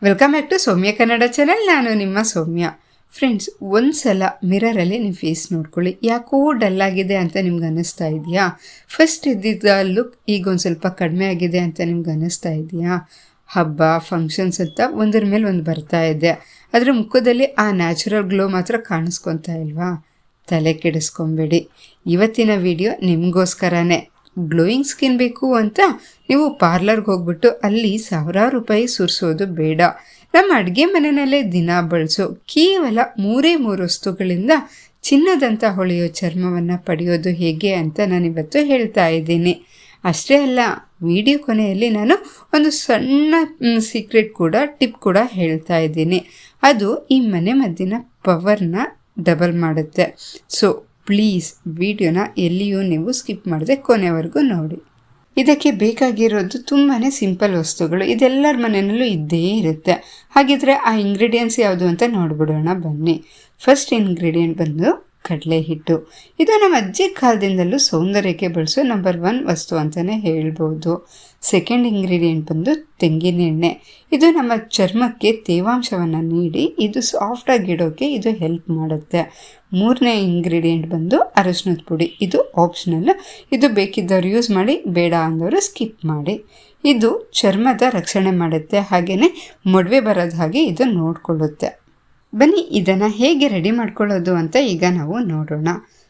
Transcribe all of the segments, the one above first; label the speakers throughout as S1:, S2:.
S1: Welcome back to Soumya Kannada channel. ನಾನು ನಿಮ್ಮ ಸೌಮ್ಯ. Friends, ಒಂದ್ಸಲ ಮಿರರಲ್ಲಿ ನೀವು ಫೇಸ್ ನೋಡ್ಕೊಳ್ಳಿ. ಯಾಕೋ ಡಲ್ ಆಗಿದೆ ಅಂತ ನಿಮ್ಗೆ ಅನ್ನಿಸ್ತಾ ಇದೆಯಾ? ಫಸ್ಟ್ ಇದ್ದಿದ್ದ ಲುಕ್ ಈಗ ಒಂದು ಸ್ವಲ್ಪ ಕಡಿಮೆ ಆಗಿದೆ ಅಂತ ನಿಮ್ಗೆ ಅನ್ನಿಸ್ತಾ ಇದೆಯಾ? ಹಬ್ಬ ಫಂಕ್ಷನ್ಸ್ ಅಂತ ಒಂದ್ರ ಮೇಲೆ ಒಂದು ಬರ್ತಾ ಇದೆ, ಅದರ ಮುಖದಲ್ಲಿ ಆ ನ್ಯಾಚುರಲ್ ಗ್ಲೋ ಮಾತ್ರ ಕಾಣಿಸ್ಕೊತಾ ಇಲ್ವಾ? ತಲೆ ಕೆಡಿಸ್ಕೊಬೇಡಿ. ಇವತ್ತಿನ ವಿಡಿಯೋ ನಿಮಗೋಸ್ಕರನೇ. ಗ್ಲೋಯಿಂಗ್ ಸ್ಕಿನ್ ಬೇಕು ಅಂತ ನೀವು ಪಾರ್ಲರ್ಗೆ ಹೋಗ್ಬಿಟ್ಟು ಅಲ್ಲಿ ಸಾವಿರಾರು ರೂಪಾಯಿ ಸುರಿಸೋದು ಬೇಡ. ನಮ್ಮ ಅಡುಗೆ ಮನೆಯಲ್ಲೇ ದಿನ ಬಳಸೋ ಕೇವಲ 3 ವಸ್ತುಗಳಿಂದ ಚಿನ್ನದಂಥ ಹೊಳೆಯೋ ಚರ್ಮವನ್ನು ಪಡೆಯೋದು ಹೇಗೆ ಅಂತ ನಾನಿವತ್ತು ಹೇಳ್ತಾ ಇದ್ದೀನಿ. ಅಷ್ಟೇ ಅಲ್ಲ, ವಿಡಿಯೋ ಕೊನೆಯಲ್ಲಿ ನಾನು ಒಂದು ಸಣ್ಣ ಸೀಕ್ರೆಟ್ ಕೂಡ ಟಿಪ್ ಕೂಡ ಹೇಳ್ತಾ ಇದ್ದೀನಿ. ಅದು ಈ ಮನೆ ಮದ್ದಿನ ಪವರ್ನ ಡಬಲ್ ಮಾಡುತ್ತೆ. ಸೊ ಪ್ಲೀಸ್ ವಿಡಿಯೋನ ಎಲ್ಲಿಯೂ ನೀವು ಸ್ಕಿಪ್ ಮಾಡದೆ ಕೊನೆವರೆಗೂ ನೋಡಿ. ಇದಕ್ಕೆ ಬೇಕಾಗಿರೋದು ತುಂಬಾ ಸಿಂಪಲ್ ವಸ್ತುಗಳು, ಇದೆಲ್ಲರ ಮನೆಯಲ್ಲೂ ಇದ್ದೇ ಇರುತ್ತೆ. ಹಾಗಿದ್ರೆ ಆ ಇಂಗ್ರೀಡಿಯೆಂಟ್ಸ್ ಯಾವುದು ಅಂತ ನೋಡ್ಬಿಡೋಣ ಬನ್ನಿ. ಫಸ್ಟ್ ಇಂಗ್ರೀಡಿಯೆಂಟ್ ಬಂದು ಕಡಲೆ ಹಿಟ್ಟು. ಇದು ನಮ್ಮ ಅಜ್ಜಿ ಕಾಲದಿಂದಲೂ ಸೌಂದರ್ಯಕ್ಕೆ ಬಳಸೋ ನಂಬರ್ 1 ವಸ್ತು ಅಂತಲೇ ಹೇಳ್ಬೋದು. ಸೆಕೆಂಡ್ ಇಂಗ್ರೀಡಿಯೆಂಟ್ ಬಂದು ತೆಂಗಿನ ಎಣ್ಣೆ. ಇದು ನಮ್ಮ ಚರ್ಮಕ್ಕೆ ತೇವಾಂಶವನ್ನು ನೀಡಿ ಇದು ಸಾಫ್ಟಾಗಿಡೋಕ್ಕೆ ಇದು ಹೆಲ್ಪ್ ಮಾಡುತ್ತೆ. ಮೂರನೇ ಇಂಗ್ರೀಡಿಯೆಂಟ್ ಬಂದು ಅರಶಿನದ ಪುಡಿ. ಇದು ಆಪ್ಷನಲ್, ಇದು ಬೇಕಿದ್ದವ್ರು ಯೂಸ್ ಮಾಡಿ, ಬೇಡ ಅಂದವರು ಸ್ಕಿಪ್ ಮಾಡಿ. ಇದು ಚರ್ಮದ ರಕ್ಷಣೆ ಮಾಡುತ್ತೆ, ಹಾಗೆಯೇ ಮೊಡವೆ ಬರೋದ ಹಾಗೆ ಇದು ನೋಡಿಕೊಳ್ಳುತ್ತೆ. ಬನ್ನಿ ಇದನ್ನು ಹೇಗೆ ರೆಡಿ ಮಾಡ್ಕೊಳ್ಳೋದು ಅಂತ ಈಗ ನಾವು ನೋಡೋಣ.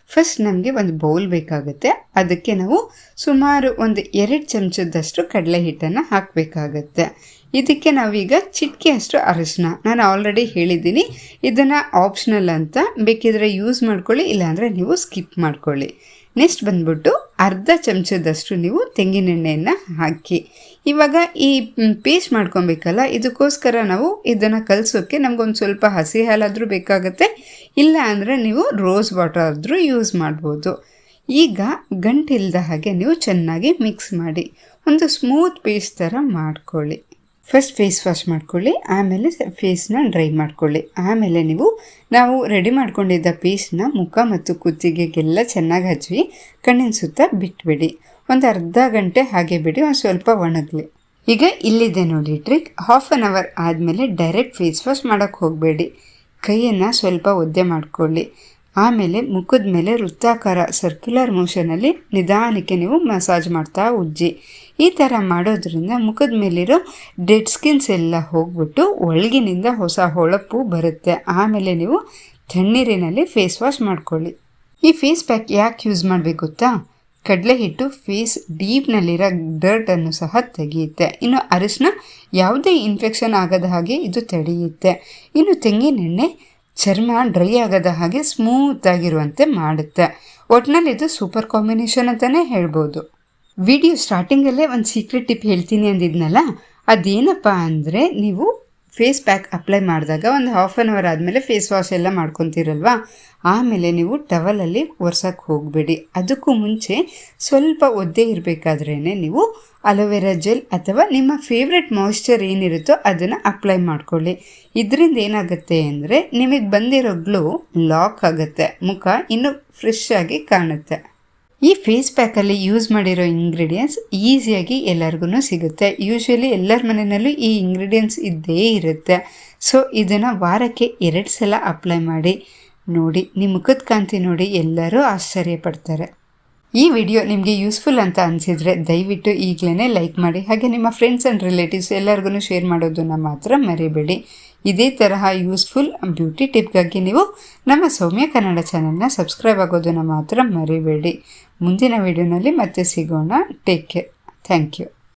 S1: ಫಸ್ಟ್ ನಮಗೆ ಒಂದು ಬೌಲ್ ಬೇಕಾಗುತ್ತೆ. ಅದಕ್ಕೆ ನಾವು ಸುಮಾರು ಒಂದು 2 ಚಮಚದಷ್ಟು ಕಡಲೆ ಹಿಟ್ಟನ್ನು ಹಾಕಬೇಕಾಗತ್ತೆ. ಇದಕ್ಕೆ ನಾವೀಗ ಚಿಟಿಕೆಯಷ್ಟು ಅರಶಿನ, ನಾನು ಆಲ್ರೆಡಿ ಹೇಳಿದ್ದೀನಿ, ಇದನ್ನು ಆಪ್ಷನಲ್ ಅಂತ, ಬೇಕಿದ್ರೆ ಯೂಸ್ ಮಾಡ್ಕೊಳ್ಳಿ, ಇಲ್ಲಾಂದರೆ ನೀವು ಸ್ಕಿಪ್ ಮಾಡ್ಕೊಳ್ಳಿ. ನೆಕ್ಸ್ಟ್ ಬಂದ್ಬಿಟ್ಟು ಅರ್ಧ ಚಮಚದಷ್ಟು ನೀವು ತೆಂಗಿನೆಣ್ಣೆಯನ್ನು ಹಾಕಿ. ಇವಾಗ ಈ ಪೇಸ್ಟ್ ಮಾಡ್ಕೊಬೇಕಲ್ಲ, ಇದಕ್ಕೋಸ್ಕರ ನಾವು ಇದನ್ನು ಕಲಸೋಕ್ಕೆ ನಮಗೊಂದು ಸ್ವಲ್ಪ ಹಸಿ ಹಾಲಾದರೂ ಬೇಕಾಗುತ್ತೆ, ಇಲ್ಲ ಅಂದರೆ ನೀವು ರೋಸ್ ವಾಟರ್ ಆದರೂ ಯೂಸ್ ಮಾಡ್ಬೋದು. ಈಗ ಗಂಟಿಲ್ಲದ ಹಾಗೆ ನೀವು ಚೆನ್ನಾಗಿ ಮಿಕ್ಸ್ ಮಾಡಿ ಒಂದು ಸ್ಮೂತ್ ಪೇಸ್ಟ್ ಥರ ಮಾಡ್ಕೊಳ್ಳಿ. ಫಸ್ಟ್ ಫೇಸ್ ವಾಶ್ ಮಾಡ್ಕೊಳ್ಳಿ, ಆಮೇಲೆ ಫೇಸ್ನ ಡ್ರೈ ಮಾಡ್ಕೊಳ್ಳಿ. ಆಮೇಲೆ ನಾವು ರೆಡಿ ಮಾಡ್ಕೊಂಡಿದ್ದ ಪೇಸ್ಟ್ನ ಮುಖ ಮತ್ತು ಕುತ್ತಿಗೆಗೆಲ್ಲ ಚೆನ್ನಾಗಿ ಹಚ್ಚಿ ಕಣ್ಣಿನ ಸುತ್ತ ಬಿಟ್ಬಿಡಿ. ಒಂದು ಅರ್ಧ ಗಂಟೆ ಹಾಗೆ ಬಿಡಿ, ಒಂದು ಸ್ವಲ್ಪ ಒಣಗಲಿ. ಈಗ ಇಲ್ಲಿದೆ ನೋಡಿ ಟ್ರಿಕ್. 1/2 ಅವರ್ ಆದಮೇಲೆ ಡೈರೆಕ್ಟ್ ಫೇಸ್ ವಾಶ್ ಮಾಡೋಕ್ಕೆ ಹೋಗಬೇಡಿ. ಕೈಯನ್ನು ಸ್ವಲ್ಪ ಒದ್ದೆ ಮಾಡ್ಕೊಳ್ಳಿ. ಆಮೇಲೆ ಮುಖದ ಮೇಲೆ ವೃತ್ತಾಕಾರ ಸರ್ಕ್ಯುಲರ್ ಮೋಷನಲ್ಲಿ ನಿಧಾನಕ್ಕೆ ನೀವು ಮಸಾಜ್ ಮಾಡ್ತಾ ಉಜ್ಜಿ. ಈ ಥರ ಮಾಡೋದ್ರಿಂದ ಮುಖದ ಮೇಲಿರೋ ಡೆಡ್ ಸ್ಕಿನ್ಸ್ ಎಲ್ಲ ಹೋಗ್ಬಿಟ್ಟು ಒಳಗಿನಿಂದ ಹೊಸ ಹೊಳಪು ಬರುತ್ತೆ. ಆಮೇಲೆ ನೀವು ತಣ್ಣೀರಿನಲ್ಲಿ ಫೇಸ್ ವಾಶ್ ಮಾಡ್ಕೊಳ್ಳಿ. ಈ ಫೇಸ್ ಪ್ಯಾಕ್ ಯಾಕೆ ಯೂಸ್ ಮಾಡಬೇಕು ಗೊತ್ತಾ? ಕಡಲೆ ಹಿಟ್ಟು ಫೇಸ್ ಡೀಪ್ನಲ್ಲಿರೋ ಡರ್ಟನ್ನು ಸಹ ತೆಗೆಯುತ್ತೆ. ಇನ್ನು ಅರಿಶಿನ ಯಾವುದೇ ಇನ್ಫೆಕ್ಷನ್ ಆಗದ ಹಾಗೆ ಇದು ತಡೆಯುತ್ತೆ. ಇನ್ನು ತೆಂಗಿನೆಣ್ಣೆ ಚರ್ಮ ಡ್ರೈ ಆಗದ ಹಾಗೆ ಸ್ಮೂತ್ ಆಗಿರುವಂತೆ ಮಾಡುತ್ತೆ. ಒಟ್ಟಿನಲ್ಲಿ ಇದು ಸೂಪರ್ ಕಾಂಬಿನೇಷನ್ ಅಂತಲೇ ಹೇಳ್ಬೋದು. ವಿಡಿಯೋ ಸ್ಟಾರ್ಟಿಂಗಲ್ಲೇ ಒಂದು ಸೀಕ್ರೆಟ್ ಟಿಪ್ ಹೇಳ್ತೀನಿ ಅಂದಿದ್ನಲ್ಲ, ಅದೇನಪ್ಪ ಅಂದರೆ, ನೀವು ಫೇಸ್ ಪ್ಯಾಕ್ ಅಪ್ಲೈ ಮಾಡಿದಾಗ ಒಂದು 1/2 ಅವರ್ ಆದಮೇಲೆ ಫೇಸ್ ವಾಶ್ ಎಲ್ಲ ಮಾಡ್ಕೊತೀರಲ್ವ, ಆಮೇಲೆ ನೀವು ಟವಲಲ್ಲಿ ಒರೆಸೋಕ್ಕೆ ಹೋಗಬೇಡಿ. ಅದಕ್ಕೂ ಮುಂಚೆ ಸ್ವಲ್ಪ ಒದ್ದೆ ಇರಬೇಕಾದ್ರೇ ನೀವು ಅಲೋವೆರಾ ಜೆಲ್ ಅಥವಾ ನಿಮ್ಮ ಫೇವ್ರೆಟ್ ಮಾಯಿಶ್ಚರ್ ಏನಿರುತ್ತೋ ಅದನ್ನು ಅಪ್ಲೈ ಮಾಡ್ಕೊಳ್ಳಿ. ಇದರಿಂದ ಏನಾಗುತ್ತೆ ಅಂದರೆ ನಿಮಗೆ ಬಂದಿರೋ ಗ್ಲೋ ಲಾಕ್ ಆಗುತ್ತೆ, ಮುಖ ಇನ್ನೂ ಫ್ರೆಶ್ ಆಗಿ ಕಾಣುತ್ತೆ. ಈ ಫೇಸ್ ಪ್ಯಾಕಲ್ಲಿ ಯೂಸ್ ಮಾಡಿರೋ ಇಂಗ್ರೀಡಿಯೆಂಟ್ಸ್ ಈಸಿಯಾಗಿ ಎಲ್ಲರಿಗೂ ಸಿಗುತ್ತೆ. ಯೂಶ್ವಲಿ ಎಲ್ಲರ ಮನೆಯಲ್ಲೂ ಈ ಇಂಗ್ರೀಡಿಯೆಂಟ್ಸ್ ಇದ್ದೇ ಇರುತ್ತೆ. ಸೊ ಇದನ್ನು ವಾರಕ್ಕೆ 2 ಸಲ ಅಪ್ಲೈ ಮಾಡಿ ನೋಡಿ, ನಿಮ್ಮ ಮುಖದ ಕಾಂತಿ ನೋಡಿ ಎಲ್ಲರೂ ಆಶ್ಚರ್ಯ ಪಡ್ತಾರೆ. ಈ ವಿಡಿಯೋ ನಿಮಗೆ ಯೂಸ್ಫುಲ್ ಅಂತ ಅನಿಸಿದರೆ ದಯವಿಟ್ಟು ಈಗಲೇ ಲೈಕ್ ಮಾಡಿ, ಹಾಗೆ ನಿಮ್ಮ ಫ್ರೆಂಡ್ಸ್ ಆ್ಯಂಡ್ ರಿಲೇಟಿವ್ಸ್ ಎಲ್ಲರಿಗೂ ಶೇರ್ ಮಾಡೋದನ್ನು ಮಾತ್ರ ಮರಿಬೇಡಿ. ಇದೇ ತರಹ ಯೂಸ್ಫುಲ್ ಬ್ಯೂಟಿ ಟಿಪ್ಗಾಗಿ ನೀವು ನಮ್ಮ ಸೌಮ್ಯ ಕನ್ನಡ ಚಾನೆಲ್ನ ಸಬ್ಸ್ಕ್ರೈಬ್ ಆಗೋದನ್ನು ಮಾತ್ರ ಮರಿಬೇಡಿ. ಮುಂದಿನ ವಿಡಿಯೋನಲ್ಲಿ ಮತ್ತೆ ಸಿಗೋಣ. Take care. Thank you.